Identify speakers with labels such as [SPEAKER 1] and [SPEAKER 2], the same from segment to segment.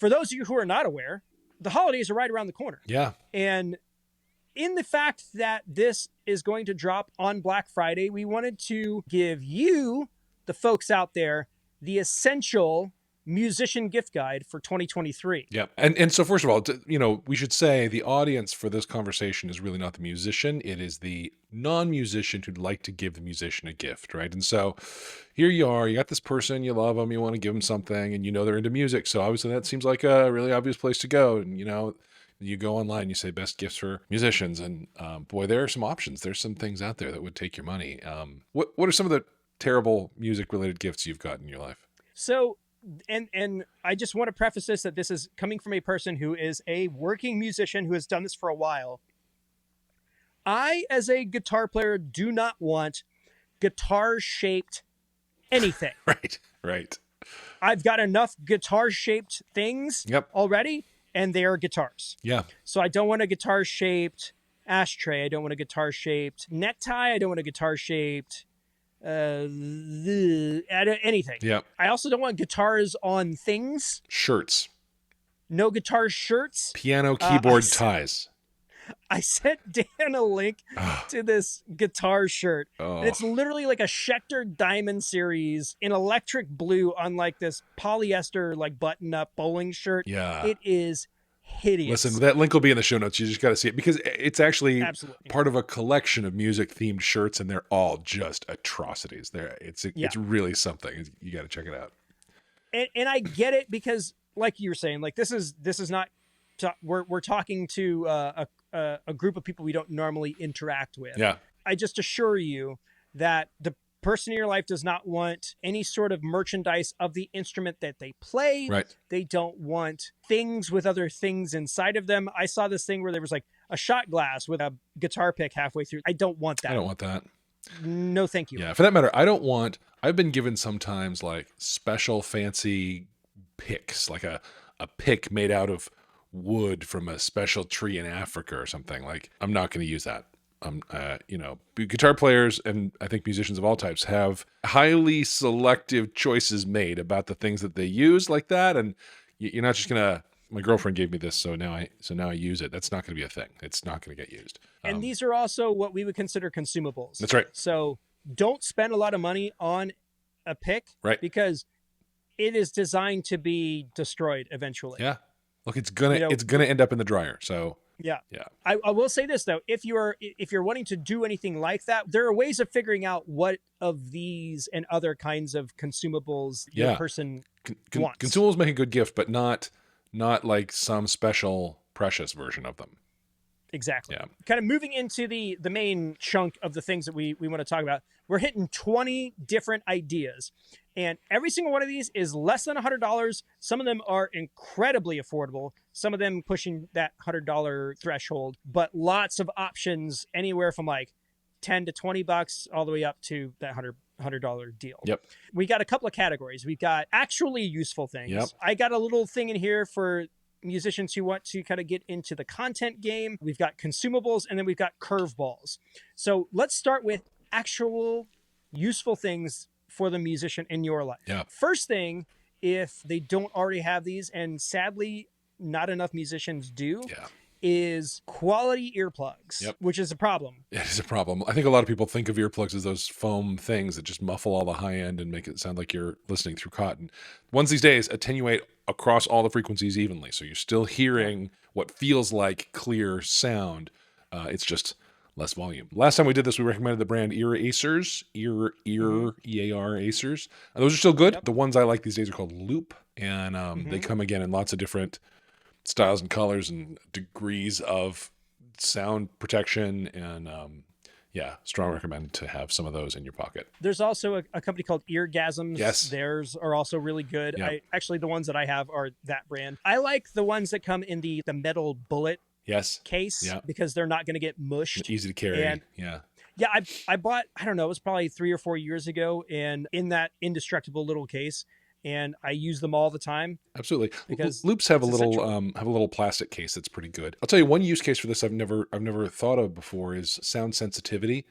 [SPEAKER 1] for those of you who are not aware, the holidays are right around the corner.
[SPEAKER 2] Yeah.
[SPEAKER 1] And in the fact that this is going to drop on Black Friday, we wanted to give you, the folks out there, the essential musician gift guide for 2023.
[SPEAKER 2] Yeah. And so first of all, you know, we should say the audience for this conversation is really not the musician. It is the non-musician who'd like to give the musician a gift, right? And so here you are, you got this person, you love them, you want to give them something, and you know they're into music. So obviously that seems like a really obvious place to go. And, you know, you go online, you say best gifts for musicians. And boy, there are some options. There's some things out there that would take your money. What are some of the terrible music-related gifts you've got in your life?
[SPEAKER 1] So, and I just want to preface this, that this is coming from a person who is a working musician who has done this for a while. I, as a guitar player, do not want guitar-shaped anything.
[SPEAKER 2] Right.
[SPEAKER 1] I've got enough guitar-shaped things already, and they are guitars.
[SPEAKER 2] Yeah.
[SPEAKER 1] So I don't want a guitar-shaped ashtray. I don't want a guitar-shaped necktie. I don't want a guitar-shaped anything.
[SPEAKER 2] Yeah.
[SPEAKER 1] I also don't want guitars on things.
[SPEAKER 2] Shirts.
[SPEAKER 1] No guitar shirts.
[SPEAKER 2] Piano, keyboard, ties.
[SPEAKER 1] I sent Dan a link to this guitar shirt. And it's literally like a Schecter Diamond Series in electric blue on like this polyester like button-up bowling shirt.
[SPEAKER 2] Yeah.
[SPEAKER 1] It is hideous.
[SPEAKER 2] Listen, that link will be in the show notes. You just got to see it because it's actually part of a collection of music-themed shirts, and they're all just atrocities. It's really something. You got to check it out.
[SPEAKER 1] And I get it because, like you were saying, like this is not. We're talking to a group of people we don't normally interact with.
[SPEAKER 2] Yeah.
[SPEAKER 1] I just assure you that the person in your life does not want any sort of merchandise of the instrument that they play.
[SPEAKER 2] Right.
[SPEAKER 1] They don't want things with other things inside of them. I saw this thing where there was like a shot glass with a guitar pick halfway through. I don't want that.
[SPEAKER 2] I don't want that.
[SPEAKER 1] No, thank you.
[SPEAKER 2] Yeah. For that matter, I've been given sometimes like special fancy picks, like a pick made out of wood from a special tree in Africa or something. Like, I'm not going to use that. Guitar players and I think musicians of all types have highly selective choices made about the things that they use like that. And you're not just gonna, my girlfriend gave me this, so now I use it. That's not going to be a thing. It's not going to get used.
[SPEAKER 1] And these are also what we would consider consumables.
[SPEAKER 2] That's right.
[SPEAKER 1] So don't spend a lot of money on a pick,
[SPEAKER 2] right?
[SPEAKER 1] Because it is designed to be destroyed eventually.
[SPEAKER 2] Yeah. Look, it's gonna end up in the dryer. So
[SPEAKER 1] yeah.
[SPEAKER 2] Yeah.
[SPEAKER 1] I will say this though, if you're wanting to do anything like that, there are ways of figuring out what of these and other kinds of consumables your person wants.
[SPEAKER 2] Consumables make a good gift, but not like some special precious version of them.
[SPEAKER 1] Exactly.
[SPEAKER 2] Yeah.
[SPEAKER 1] Kind of moving into the main chunk of the things that we want to talk about. We're hitting 20 different ideas. And every single one of these is less than $100. Some of them are incredibly affordable. Some of them pushing that $100 threshold. But lots of options anywhere from like $10 to $20 all the way up to that $100 deal.
[SPEAKER 2] Yep.
[SPEAKER 1] We got a couple of categories. We've got actually useful things.
[SPEAKER 2] Yep.
[SPEAKER 1] I got a little thing in here for musicians who want to kind of get into the content game. We've got consumables, and then we've got curveballs. So let's start with actual useful things for the musician in your life.
[SPEAKER 2] Yeah.
[SPEAKER 1] First thing, if they don't already have these, and sadly not enough musicians do, is quality earplugs, which is a problem.
[SPEAKER 2] It is a problem. I think a lot of people think of earplugs as those foam things that just muffle all the high end and make it sound like you're listening through cotton. Ones these days attenuate across all the frequencies evenly. So you're still hearing what feels like clear sound. It's just less volume. Last time we did this, we recommended the brand Earacers, E-A-R Acers. And those are still good. The ones I like these days are called Loop. And they come again in lots of different styles and colors and degrees of sound protection. And strong recommend to have some of those in your pocket.
[SPEAKER 1] There's also a company called Eargasms.
[SPEAKER 2] Yes.
[SPEAKER 1] Theirs are also really good.
[SPEAKER 2] Yep.
[SPEAKER 1] Actually, the ones that I have are that brand. I like the ones that come in the metal bullet case because they're not going to get mushed.
[SPEAKER 2] Easy to carry.
[SPEAKER 1] And I bought, I don't know, it was probably 3 or 4 years ago, and in that indestructible little case, and I use them all the time.
[SPEAKER 2] Absolutely.
[SPEAKER 1] Because
[SPEAKER 2] Loops have a little plastic case that's pretty good. I'll tell you one use case for this I've never thought of before is sound sensitivity.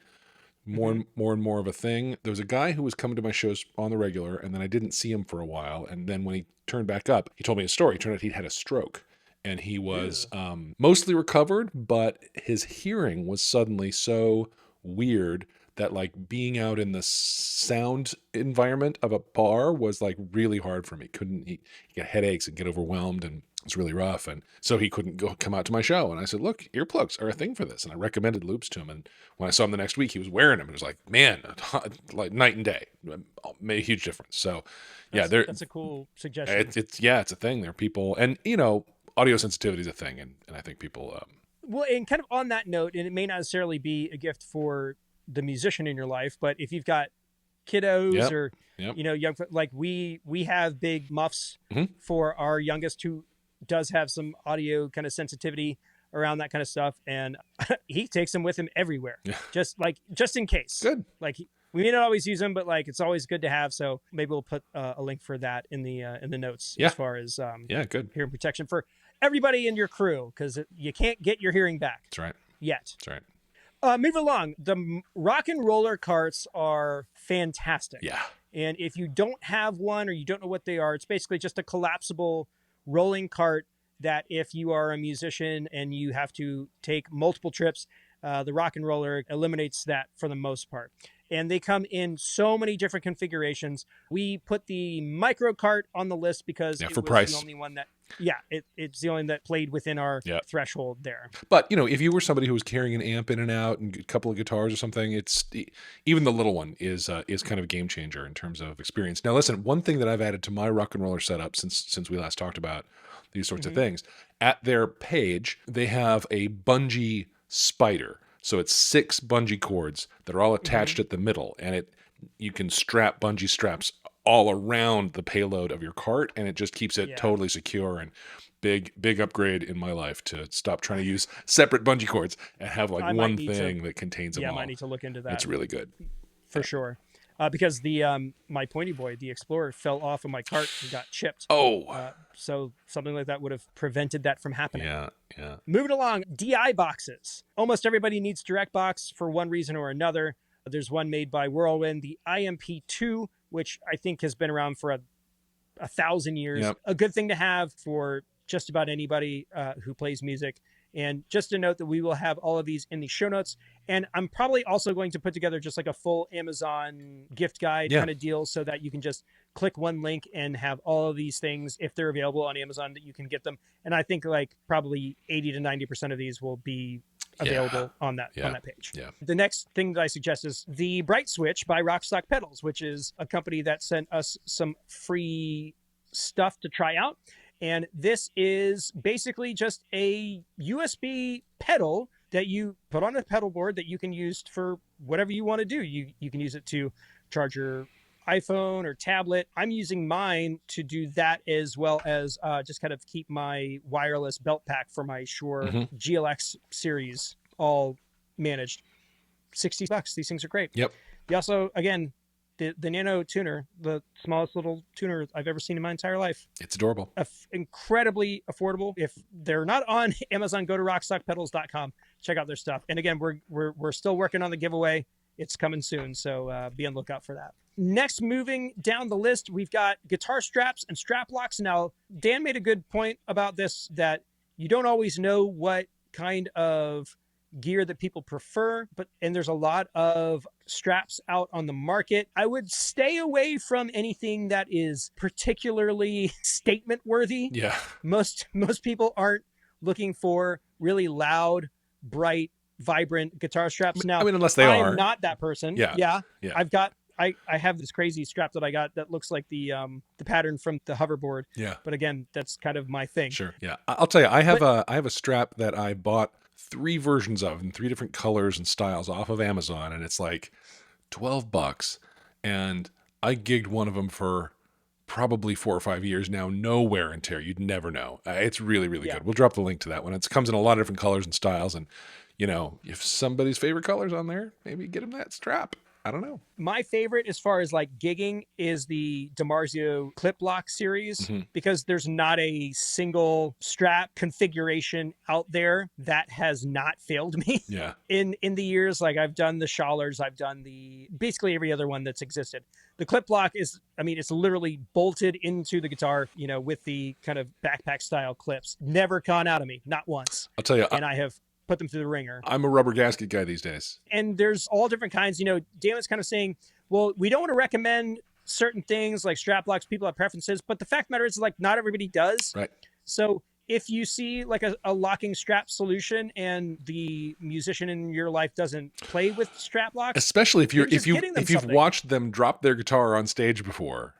[SPEAKER 2] more and more of a thing. There was a guy who was coming to my shows on the regular, and then I didn't see him for a while. And then when he turned back up, he told me a story. It turned out he'd had a stroke, and he was mostly recovered, but his hearing was suddenly so weird that like being out in the sound environment of a bar was like really hard for me. He got headaches and get overwhelmed, and it's really rough. And so he couldn't come out to my show. And I said, look, earplugs are a thing for this. And I recommended loops to him. And when I saw him the next week, he was wearing them. It was like, man, like night and day. Made a huge difference. So that's
[SPEAKER 1] a cool suggestion.
[SPEAKER 2] It's a thing. There are people, and audio sensitivity is a thing. And I think people,
[SPEAKER 1] well, and kind of on that note, and it may not necessarily be a gift for the musician in your life, but if you've got kiddos or young, like we have big muffs for our youngest who does have some audio kind of sensitivity around that kind of stuff, and he takes them with him everywhere, just in case.
[SPEAKER 2] Good.
[SPEAKER 1] Like we may not always use them, but like it's always good to have. So maybe we'll put a link for that in the notes as far as
[SPEAKER 2] good
[SPEAKER 1] hearing protection for everybody in your crew, because you can't get your hearing back.
[SPEAKER 2] That's right.
[SPEAKER 1] Yet.
[SPEAKER 2] That's right.
[SPEAKER 1] Moving along, the rock and roller carts are fantastic.
[SPEAKER 2] Yeah.
[SPEAKER 1] And if you don't have one or you don't know what they are, it's basically just a collapsible rolling cart that if you are a musician and you have to take multiple trips, the rock and roller eliminates that for the most part. And they come in so many different configurations. We put the micro cart on the list because it was
[SPEAKER 2] price.
[SPEAKER 1] the only one that, it's the only one that played within our threshold there.
[SPEAKER 2] But, if you were somebody who was carrying an amp in and out and a couple of guitars or something, even the little one is kind of a game changer in terms of experience. Now, listen, one thing that I've added to my rock and roller setup since we last talked about these sorts of things, at their page, they have a bungee spider. So it's 6 bungee cords that are all attached at the middle, and you can strap bungee straps all around the payload of your cart, and it just keeps it totally secure. And big upgrade in my life to stop trying to use separate bungee cords and have like one thing that contains them all.
[SPEAKER 1] I might need to look into that.
[SPEAKER 2] It's really good.
[SPEAKER 1] For sure. Because my Pointy Boy, the Explorer, fell off of my cart and got chipped. So something like that would have prevented that from happening.
[SPEAKER 2] Yeah.
[SPEAKER 1] Moving along, DI boxes. Almost everybody needs DirectBox for one reason or another. There's one made by Whirlwind, the IMP2, which I think has been around for 1,000 years.
[SPEAKER 2] Yep.
[SPEAKER 1] A good thing to have for just about anybody who plays music. And just to note that we will have all of these in the show notes. And I'm probably also going to put together just like a full Amazon gift guide kind of deal so that you can just click one link and have all of these things, if they're available on Amazon, that you can get them. And I think like probably 80 to 90% of these will be available on that page.
[SPEAKER 2] Yeah.
[SPEAKER 1] The next thing that I suggest is the Brightswitch by Rockstock Pedals, which is a company that sent us some free stuff to try out. And this is basically just a USB pedal that you put on a pedal board that you can use for whatever you want to do. You can use it to charge your iPhone or tablet. I'm using mine to do that, as well as just kind of keep my wireless belt pack for my Shure GLX series all managed. $60. These things are great.
[SPEAKER 2] Yep.
[SPEAKER 1] You also, again, the Nano tuner, the smallest little tuner I've ever seen in my entire life.
[SPEAKER 2] It's adorable.
[SPEAKER 1] Incredibly affordable. If they're not on Amazon, go to rockstockpedals.com. Check out their stuff. And again, we're still working on the giveaway. It's coming soon, so be on the lookout for that. Next, moving down the list, we've got guitar straps and strap locks. Now, Dan made a good point about this, that you don't always know what kind of gear that people prefer, and there's a lot of straps out on the market. I would stay away from anything that is particularly statement worthy.
[SPEAKER 2] Yeah. Most
[SPEAKER 1] people aren't looking for really loud, bright, vibrant guitar straps. Now,
[SPEAKER 2] unless they are.
[SPEAKER 1] I'm not that person.
[SPEAKER 2] Yeah.
[SPEAKER 1] I have this crazy strap that I got that looks like the pattern from the hoverboard.
[SPEAKER 2] Yeah.
[SPEAKER 1] But again, that's kind of my thing.
[SPEAKER 2] Sure. Yeah. I'll tell you, I have a strap that I bought 3 versions of in 3 different colors and styles off of Amazon, and it's like $12. And I gigged one of them for probably 4 or 5 years now. No wear and tear. You'd never know. It's really, really good. We'll drop the link to that one. It comes in a lot of different colors and styles. And, if somebody's favorite color's on there, maybe get them that strap. I don't know.
[SPEAKER 1] My favorite as far as like gigging is the DiMarzio clip lock series because there's not a single strap configuration out there that has not failed me.
[SPEAKER 2] Yeah.
[SPEAKER 1] In the years, like I've done the Schallers, I've done basically every other one that's existed. The clip lock is, I mean, it's literally bolted into the guitar, you know, with the kind of backpack style clips. Never gone out of me, not once.
[SPEAKER 2] I'll tell you.
[SPEAKER 1] And I have put them through the ringer.
[SPEAKER 2] I'm a rubber gasket guy these days.
[SPEAKER 1] And there's all different kinds. You know, Damon's kind of saying, well, we don't want to recommend certain things like strap locks. People have preferences. But the fact of the matter is, like, not everybody does.
[SPEAKER 2] Right.
[SPEAKER 1] So if you see like a locking strap solution and the musician in your life doesn't play with strap locks,
[SPEAKER 2] especially if you've watched them drop their guitar on stage before,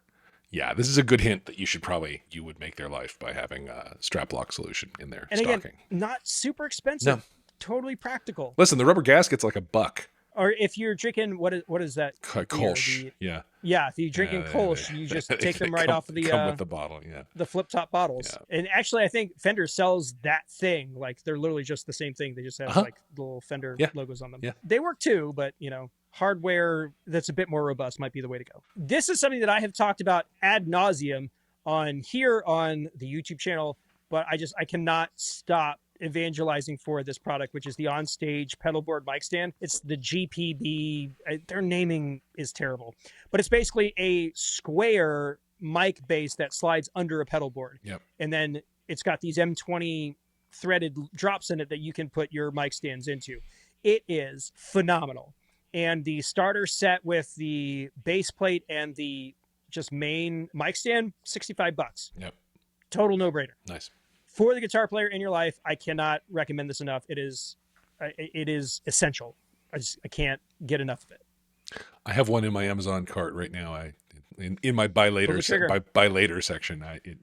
[SPEAKER 2] yeah, this is a good hint that you would make their life by having a strap lock solution in their stocking.
[SPEAKER 1] Again, not super expensive.
[SPEAKER 2] No.
[SPEAKER 1] Totally practical.
[SPEAKER 2] Listen, the rubber gasket's like $1.
[SPEAKER 1] Or if you're drinking, what is that?
[SPEAKER 2] Kolsch. Yeah.
[SPEAKER 1] Yeah, if you're drinking Kolsch, you just take them right off of the
[SPEAKER 2] come with the bottle. Yeah.
[SPEAKER 1] The flip top bottles. Yeah. And actually, I think Fender sells that thing. Like they're literally just the same thing. They just have like little Fender logos on them.
[SPEAKER 2] Yeah.
[SPEAKER 1] They work too, but you know, hardware that's a bit more robust might be the way to go. This is something that I have talked about ad nauseum on the YouTube channel, but I cannot stop evangelizing for this product, which is the Onstage pedalboard mic stand. It's the GPB. Their naming is terrible, but it's basically a square mic base that slides under a pedal board.
[SPEAKER 2] Yep.
[SPEAKER 1] And then it's got these M20 threaded drops in it that you can put your mic stands into. It is phenomenal. And the starter set with the base plate and the just main mic stand, $65.
[SPEAKER 2] Yep.
[SPEAKER 1] Total no-brainer.
[SPEAKER 2] Nice.
[SPEAKER 1] For the guitar player in your life, I cannot recommend this enough. It is essential. I can't get enough of it.
[SPEAKER 2] I have one in my Amazon cart right now. In my buy later section.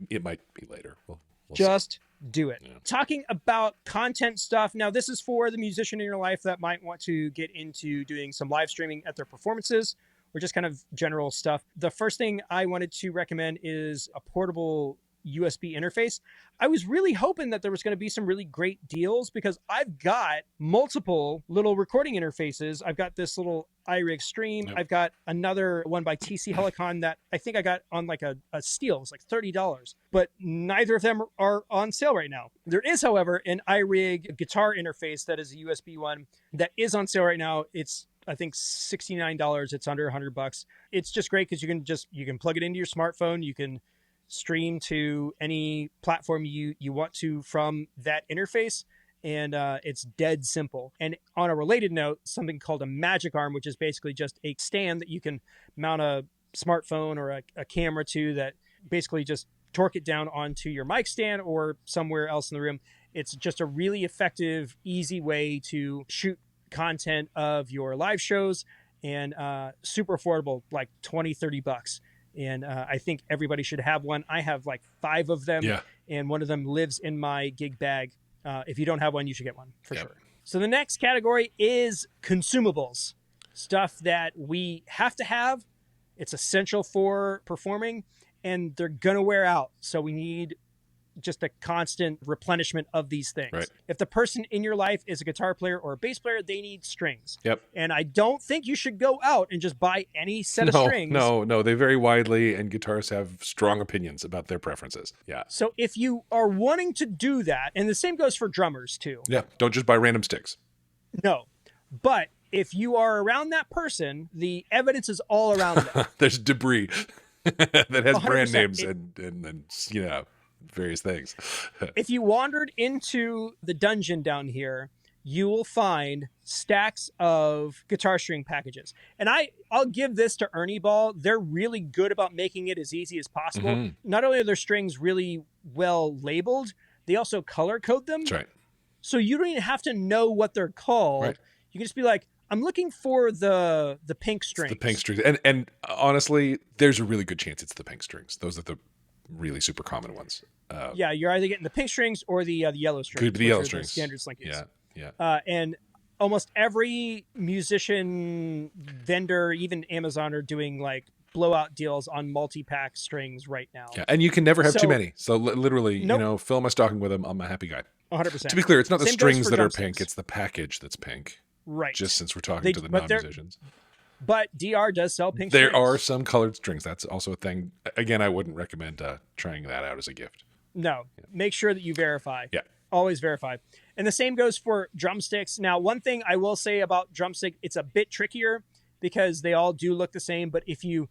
[SPEAKER 2] It might be later. We'll
[SPEAKER 1] just
[SPEAKER 2] see.
[SPEAKER 1] Do it. Yeah. Talking about content stuff. Now, this is for the musician in your life that might want to get into doing some live streaming at their performances or just kind of general stuff. The first thing I wanted to recommend is a portable USB interface. I was really hoping that there was going to be some really great deals because I've got multiple little recording interfaces. I've got this little iRig Stream. Yep. I've got another one by TC Helicon that I think I got on like a steal. It's like $30, but neither of them are on sale right now. There is, however, an iRig guitar interface that is a USB one that is on sale right now. It's I think $69. It's under $100. It's just great because you can plug it into your smartphone. You can stream to any platform you want to from that interface, and it's dead simple. And on a related note, something called a magic arm, which is basically just a stand that you can mount a smartphone or a camera to, that basically just torque it down onto your mic stand or somewhere else in the room. It's just a really effective, easy way to shoot content of your live shows, and super affordable, like $20-$30. And I think everybody should have one. I have like 5 of them, and one of them lives in my gig bag. If you don't have one, you should get one for sure. So the next category is consumables, stuff that we have to have. It's essential for performing, and they're going to wear out. So we need just a constant replenishment of these things.
[SPEAKER 2] Right.
[SPEAKER 1] If the person in your life is a guitar player or a bass player, they need strings.
[SPEAKER 2] Yep.
[SPEAKER 1] And I don't think you should go out and just buy any set of strings.
[SPEAKER 2] No, they vary widely, and guitarists have strong opinions about their preferences. Yeah.
[SPEAKER 1] So if you are wanting to do that, and the same goes for drummers too.
[SPEAKER 2] Yeah, don't just buy random sticks.
[SPEAKER 1] No, but if you are around that person, the evidence is all around them.
[SPEAKER 2] There's debris that has brand names and various things.
[SPEAKER 1] If you wandered into the dungeon down here, you will find stacks of guitar string packages. And I'll give this to Ernie Ball. They're really good about making it as easy as possible. Mm-hmm. Not only are their strings really well labeled, they also color code them.
[SPEAKER 2] That's right.
[SPEAKER 1] So you don't even have to know what they're called. Right. You can just be like, I'm looking for the pink strings.
[SPEAKER 2] The pink strings. And honestly, there's a really good chance it's the pink strings. Those are the really super common ones.
[SPEAKER 1] You're either getting the pink strings or the yellow strings.
[SPEAKER 2] Could be the yellow strings.
[SPEAKER 1] The standard slinkies.
[SPEAKER 2] Yeah.
[SPEAKER 1] And almost every musician vendor, even Amazon, are doing like blowout deals on multi-pack strings right now.
[SPEAKER 2] Yeah, and you can never have too many. So literally, fill my stocking with them. I'm a happy guy.
[SPEAKER 1] 100%.
[SPEAKER 2] To be clear, it's not the strings that are pink. It's the package that's pink.
[SPEAKER 1] Right.
[SPEAKER 2] Just since we're talking to the non-musicians.
[SPEAKER 1] But DR does sell pink
[SPEAKER 2] There
[SPEAKER 1] strings.
[SPEAKER 2] are some colored strings. That's also a thing. Again, I wouldn't recommend trying that out as a gift.
[SPEAKER 1] No, make sure that you verify.
[SPEAKER 2] Yeah.
[SPEAKER 1] Always verify. And the same goes for drumsticks. Now, one thing I will say about drumstick, it's a bit trickier because they all do look the same. But if you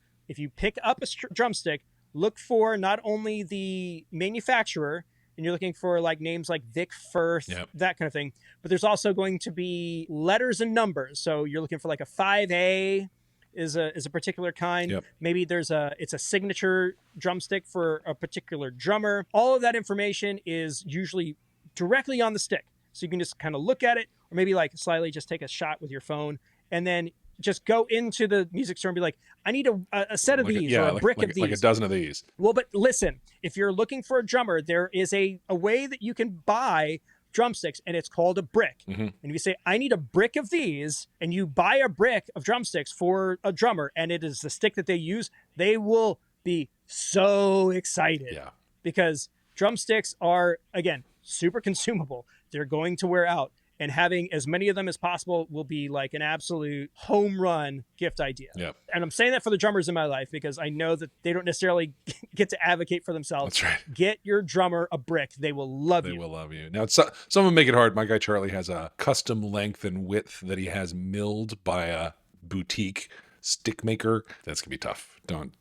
[SPEAKER 1] pick up a drumstick, look for not only the manufacturer, and you're looking for like names like Vic Firth, that kind of thing, but there's also going to be letters and numbers. So you're looking for like a 5A is a particular kind.
[SPEAKER 2] Yep.
[SPEAKER 1] Maybe it's a signature drumstick for a particular drummer. All of that information is usually directly on the stick. So you can just kind of look at it, or maybe like slightly just take a shot with your phone and then just go into the music store and be like, I need a set of these or a brick of these.
[SPEAKER 2] Like a dozen of these.
[SPEAKER 1] Well, but listen, if you're looking for a drummer, there is a way that you can buy drumsticks, and it's called a brick.
[SPEAKER 2] Mm-hmm.
[SPEAKER 1] And if you say, I need a brick of these, and you buy a brick of drumsticks for a drummer, and it is the stick that they use, they will be so excited.
[SPEAKER 2] Yeah.
[SPEAKER 1] Because drumsticks are, again, super consumable. They're going to wear out. And having as many of them as possible will be like an absolute home run gift idea.
[SPEAKER 2] Yep.
[SPEAKER 1] And I'm saying that for the drummers in my life because I know that they don't necessarily get to advocate for themselves.
[SPEAKER 2] That's right.
[SPEAKER 1] Get your drummer a brick. They will love you.
[SPEAKER 2] They will love you. Now, some of them make it hard. My guy Charlie has a custom length and width that he has milled by a boutique stick maker. That's gonna be tough. Don't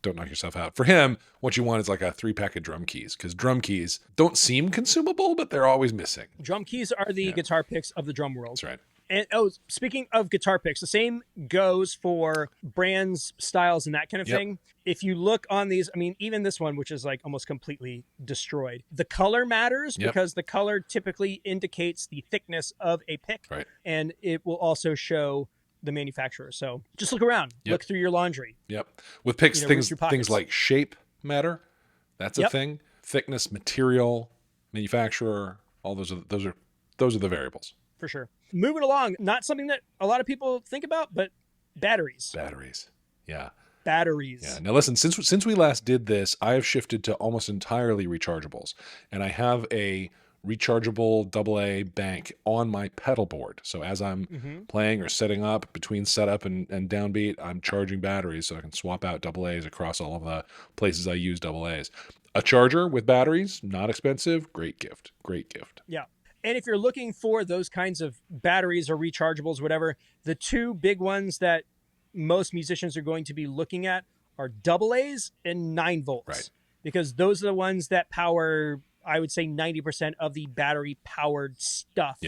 [SPEAKER 2] knock yourself out. For him, what you want is like a 3-pack of drum keys, because drum keys don't seem consumable, but they're always missing.
[SPEAKER 1] Drum keys are the guitar picks of the drum world.
[SPEAKER 2] That's right.
[SPEAKER 1] And speaking of guitar picks, the same goes for brands, styles, and that kind of thing. If you look on these, I mean, even this one, which is like almost completely destroyed, the color matters because the color typically indicates the thickness of a pick,
[SPEAKER 2] right? And
[SPEAKER 1] it will also show the manufacturer. So just look around, look through your laundry.
[SPEAKER 2] With picks, things like shape matter. That's a thing. Thickness, material, manufacturer, all those are the variables.
[SPEAKER 1] For sure. Moving along, not something that a lot of people think about, but batteries.
[SPEAKER 2] Yeah.
[SPEAKER 1] Batteries.
[SPEAKER 2] Yeah. Now listen, since we last did this, I have shifted to almost entirely rechargeables, and I have a rechargeable AA bank on my pedal board. So as I'm playing or setting up, between setup and downbeat, I'm charging batteries so I can swap out AAs across all of the places I use AAs. A charger with batteries, not expensive, great gift.
[SPEAKER 1] Yeah. And if you're looking for those kinds of batteries or rechargeables, whatever, the two big ones that most musicians are going to be looking at are AAs and 9 volts.
[SPEAKER 2] Right.
[SPEAKER 1] Because those are the ones that power, I would say, 90% of the battery-powered stuff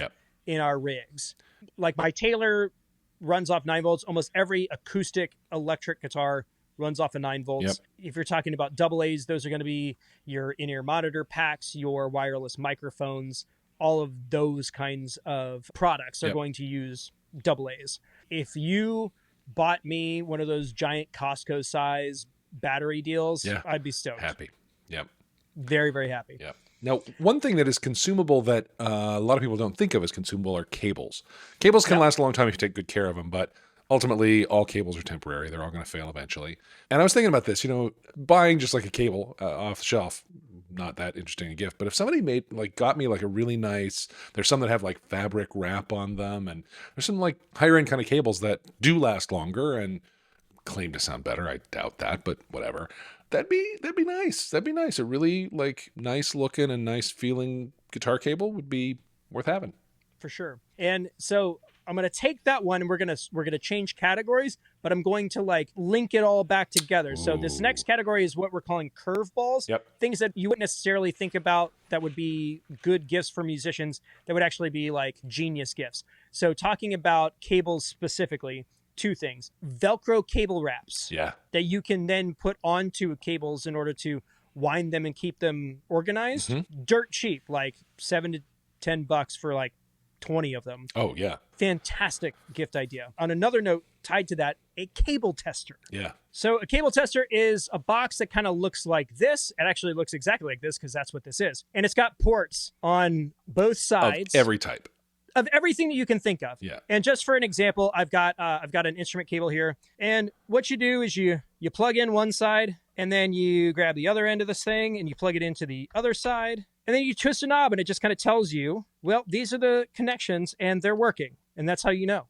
[SPEAKER 1] in our rigs. Like my Taylor runs off 9 volts. Almost every acoustic electric guitar runs off of 9 volts. If you're talking about AAs, those are going to be your in-ear monitor packs, your wireless microphones. All of those kinds of products are going to use AAs. If you bought me one of those giant Costco size battery deals, I'd be stoked.
[SPEAKER 2] Happy.
[SPEAKER 1] Very, very happy.
[SPEAKER 2] Now, one thing that is consumable that a lot of people don't think of as consumable are cables. Cables can last a long time if you take good care of them, but ultimately all cables are temporary. They're all going to fail eventually. And I was thinking about this, buying just like a cable off the shelf, not that interesting a gift, but if somebody got me like a really nice, there's some that have like fabric wrap on them, and there's some like higher end kind of cables that do last longer and claim to sound better. I doubt that, but whatever. That'd be nice. That'd be nice. A really like nice looking and nice feeling guitar cable would be worth having.
[SPEAKER 1] For sure. And so I'm going to take that one and we're going to change categories, but I'm going to like link it all back together. Ooh. So this next category is what we're calling curveballs. Things that you wouldn't necessarily think about that would be good gifts for musicians, that would actually be like genius gifts. So talking about cables specifically, 2 things. Velcro cable wraps. That you can then put onto cables in order to wind them and keep them organized. Dirt cheap, like $7 to $10 for like 20 of them.
[SPEAKER 2] Oh, yeah.
[SPEAKER 1] Fantastic gift idea. On another note, tied to that, a cable tester. So a cable tester is a box that kind of looks like this. It actually looks exactly like this because that's what this is. And it's got ports on both sides.
[SPEAKER 2] Of every type.
[SPEAKER 1] Of everything that you can think of. And just for an example, I've got an instrument cable here. And what you do is you plug in one side, and then you grab the other end of this thing and you plug it into the other side. And then you twist a knob and it just kind of tells you, well, these are the connections and they're working. And that's how you know.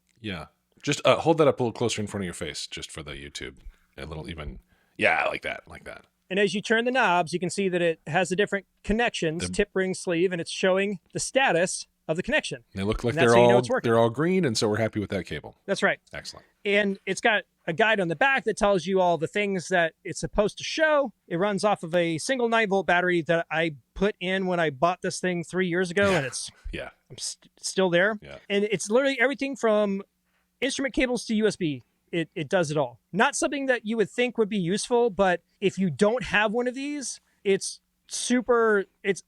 [SPEAKER 2] Just hold that up a little closer in front of your face, just for the YouTube. A little even. Yeah, like that, like that.
[SPEAKER 1] And as you turn the knobs, you can see that it has the different connections, tip, ring, sleeve, and it's showing the status of the connection.
[SPEAKER 2] They look like
[SPEAKER 1] they're
[SPEAKER 2] all green, and so we're happy with that cable.
[SPEAKER 1] That's right.
[SPEAKER 2] Excellent.
[SPEAKER 1] And it's got a guide on the back that tells you all the things that it's supposed to show. It runs off of a single 9-volt battery that I put in when I bought this thing 3 years ago, and it's I'm still there.
[SPEAKER 2] Yeah.
[SPEAKER 1] And it's literally everything from instrument cables to USB. It does it all. Not something that you would think would be useful, but if you don't have one of these, it's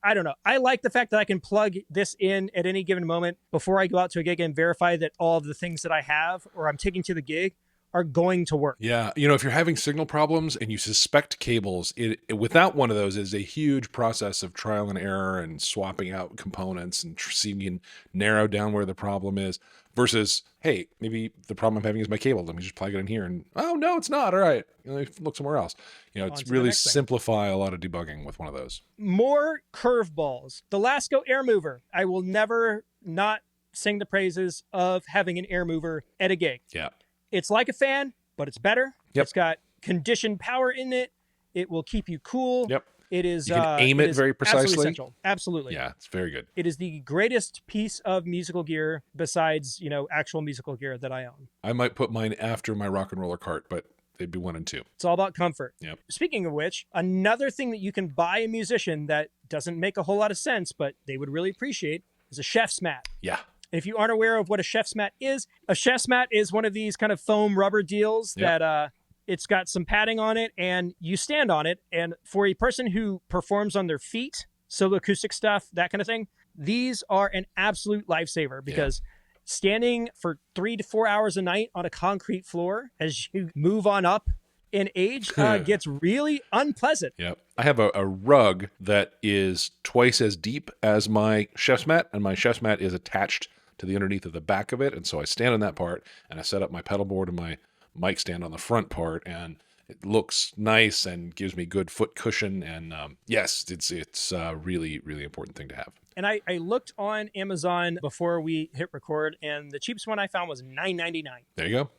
[SPEAKER 1] I don't know. I like the fact that I can plug this in at any given moment before I go out to a gig and verify that all of the things that I have or I'm taking to the gig are going to work.
[SPEAKER 2] Yeah. If you're having signal problems and you suspect cables, without one of those is a huge process of trial and error and swapping out components and seeing you can narrow down where the problem is versus, hey, maybe the problem I'm having is my cable. Let me just plug it in here and, oh, no, it's not. All right. Look somewhere else. It's really simplify a lot of debugging with one of those.
[SPEAKER 1] More curveballs. The Lasco air mover. I will never not sing the praises of having an air mover at a gig.
[SPEAKER 2] Yeah.
[SPEAKER 1] It's like a fan, but it's better.
[SPEAKER 2] Yep.
[SPEAKER 1] It's got conditioned power in it. It will keep you cool.
[SPEAKER 2] Yep.
[SPEAKER 1] It is.
[SPEAKER 2] You can aim it very precisely.
[SPEAKER 1] Absolutely essential. Absolutely.
[SPEAKER 2] Yeah, it's very good.
[SPEAKER 1] It is the greatest piece of musical gear besides, actual musical gear that I own.
[SPEAKER 2] I might put mine after my rock and roller cart, but they'd be 1 and 2.
[SPEAKER 1] It's all about comfort.
[SPEAKER 2] Yep.
[SPEAKER 1] Speaking of which, another thing that you can buy a musician that doesn't make a whole lot of sense, but they would really appreciate is a chef's mat.
[SPEAKER 2] Yeah.
[SPEAKER 1] If you aren't aware of what a chef's mat is, a chef's mat is one of these kind of foam rubber deals that it's got some padding on it and you stand on it. And for a person who performs on their feet, solo acoustic stuff, that kind of thing, these are an absolute lifesaver because standing for 3 to 4 hours a night on a concrete floor as you move on up in age gets really unpleasant.
[SPEAKER 2] Yep. I have a rug that is twice as deep as my chef's mat, and my chef's mat is attached to the underneath of the back of it. And so I stand on that part and I set up my pedal board and my mic stand on the front part, and it looks nice and gives me good foot cushion. And yes, it's a really, really important thing to have.
[SPEAKER 1] And I looked on Amazon before we hit record, and the cheapest one I found was $9.99.
[SPEAKER 2] There you go.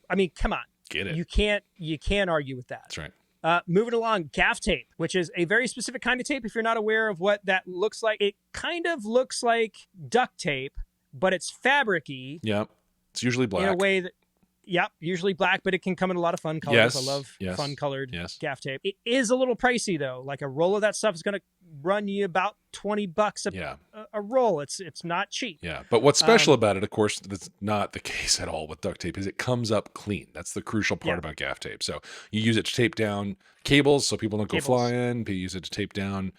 [SPEAKER 1] I mean, come on.
[SPEAKER 2] Get it.
[SPEAKER 1] You can't argue with that.
[SPEAKER 2] That's right.
[SPEAKER 1] Moving along, Gaffe Tape, which is a very specific kind of tape. If you're not aware of what that looks like, it kind of looks like duct tape, but it's fabric-y.
[SPEAKER 2] Yeah. It's usually black.
[SPEAKER 1] In a way that, usually black, but it can come in a lot of fun colors.
[SPEAKER 2] Yes.
[SPEAKER 1] I love fun-colored Gaffe Tape. It is a little pricey, though. Like a roll of that stuff is going to run you about $20 a roll. It's not cheap.
[SPEAKER 2] Yeah. But what's special about it, of course, that's not the case at all with duct tape, is it comes up clean. That's the crucial part about Gaffe Tape. So you use it to tape down cables so people don't go flying. You use it to tape down,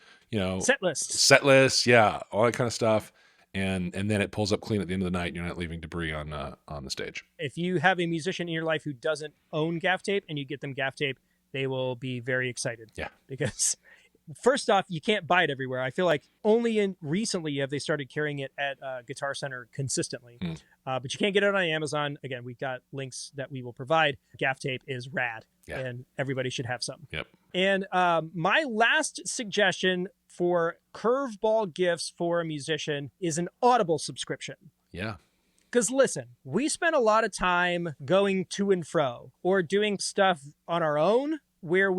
[SPEAKER 2] set lists. Yeah. All that kind of stuff. And then it pulls up clean at the end of the night and you're not leaving debris on the stage.
[SPEAKER 1] If you have a musician in your life who doesn't own Gaffe Tape and you get them Gaffe Tape, they will be very excited.
[SPEAKER 2] Yeah.
[SPEAKER 1] Because first off, you can't buy it everywhere. I feel like only recently have they started carrying it at Guitar Center consistently. But you can't get it on Amazon. Again, we've got links that we will provide. Gaffe Tape is rad, and everybody should have some.
[SPEAKER 2] Yep.
[SPEAKER 1] And my last suggestion for curveball gifts for a musician is an Audible subscription.
[SPEAKER 2] Yeah.
[SPEAKER 1] Because listen, we spend a lot of time going to and fro or doing stuff on our own where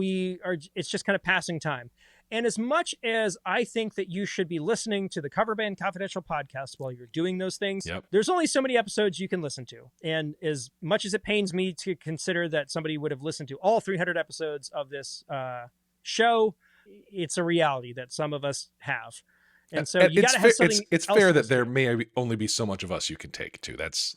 [SPEAKER 1] it's just kind of passing time. And as much as I think that you should be listening to the Cover Band Confidential podcast while you're doing those things, there's only so many episodes you can listen to. And as much as it pains me to consider that somebody would have listened to all 300 episodes of this show, it's a reality that some of us have. And so you got to have something.
[SPEAKER 2] It's fair that there may only be so much of us you can take too. That's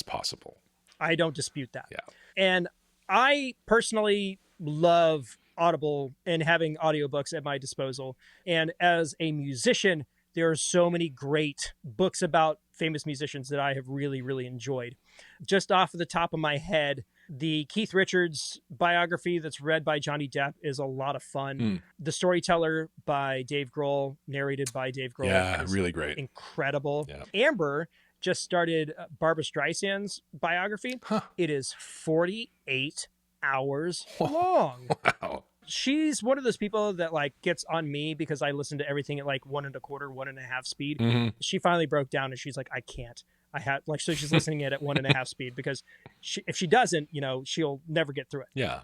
[SPEAKER 2] possible.
[SPEAKER 1] I don't dispute that.
[SPEAKER 2] Yeah.
[SPEAKER 1] And I personally love Audible and having audiobooks at my disposal. And as a musician, there are so many great books about famous musicians that I have really, really enjoyed. Just off of the top of my head, the Keith Richards biography that's read by Johnny Depp is a lot of fun. The Storyteller by Dave Grohl, narrated by Dave Grohl.
[SPEAKER 2] Yeah, really great.
[SPEAKER 1] Incredible.
[SPEAKER 2] Yeah.
[SPEAKER 1] Amber just started Barbra Streisand's biography. It is 48 hours long.
[SPEAKER 2] Wow.
[SPEAKER 1] she's one of those people that like gets on me because I listen to everything at like 1.25, 1.5 speed.
[SPEAKER 2] Mhm.
[SPEAKER 1] She finally broke down and she's like, I can't. I have like, so she's listening it at 1.5 speed because if she doesn't, you know, she'll never get through it.
[SPEAKER 2] Yeah.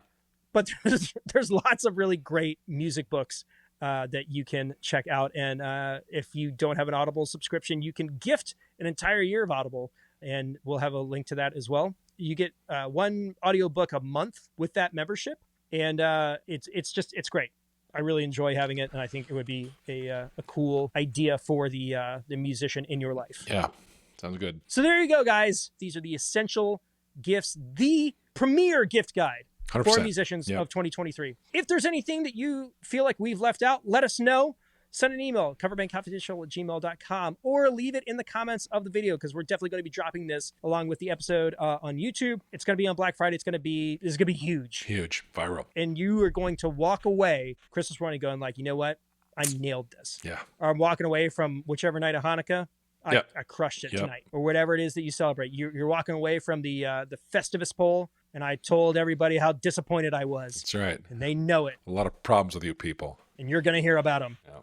[SPEAKER 1] But there's lots of really great music books that you can check out. And if you don't have an Audible subscription, you can gift an entire year of Audible, and we'll have a link to that as well. You get one audiobook a month with that membership, and it's great. I really enjoy having it, and I think it would be a cool idea for the musician in your life.
[SPEAKER 2] Yeah. Sounds good.
[SPEAKER 1] So there you go, guys. These are the essential gifts, the premier gift guide
[SPEAKER 2] 100%.
[SPEAKER 1] for musicians of 2023. If there's anything that you feel like we've left out, let us know. Send an email, coverbandconfidential@gmail.com, or leave it in the comments of the video, because we're definitely going to be dropping this along with the episode on YouTube. It's going to be on Black Friday. This is going to be huge.
[SPEAKER 2] Huge. Viral.
[SPEAKER 1] And you are going to walk away Christmas morning going like, you know what? I nailed this.
[SPEAKER 2] Yeah.
[SPEAKER 1] Or I'm walking away from whichever night of Hanukkah. I crushed it
[SPEAKER 2] Yep.
[SPEAKER 1] tonight, or whatever it is that you celebrate. You're walking away from the Festivus poll, and I told everybody how disappointed I was.
[SPEAKER 2] That's right.
[SPEAKER 1] And they know it.
[SPEAKER 2] A lot of problems with you people.
[SPEAKER 1] And you're going to hear about them.
[SPEAKER 2] Yeah.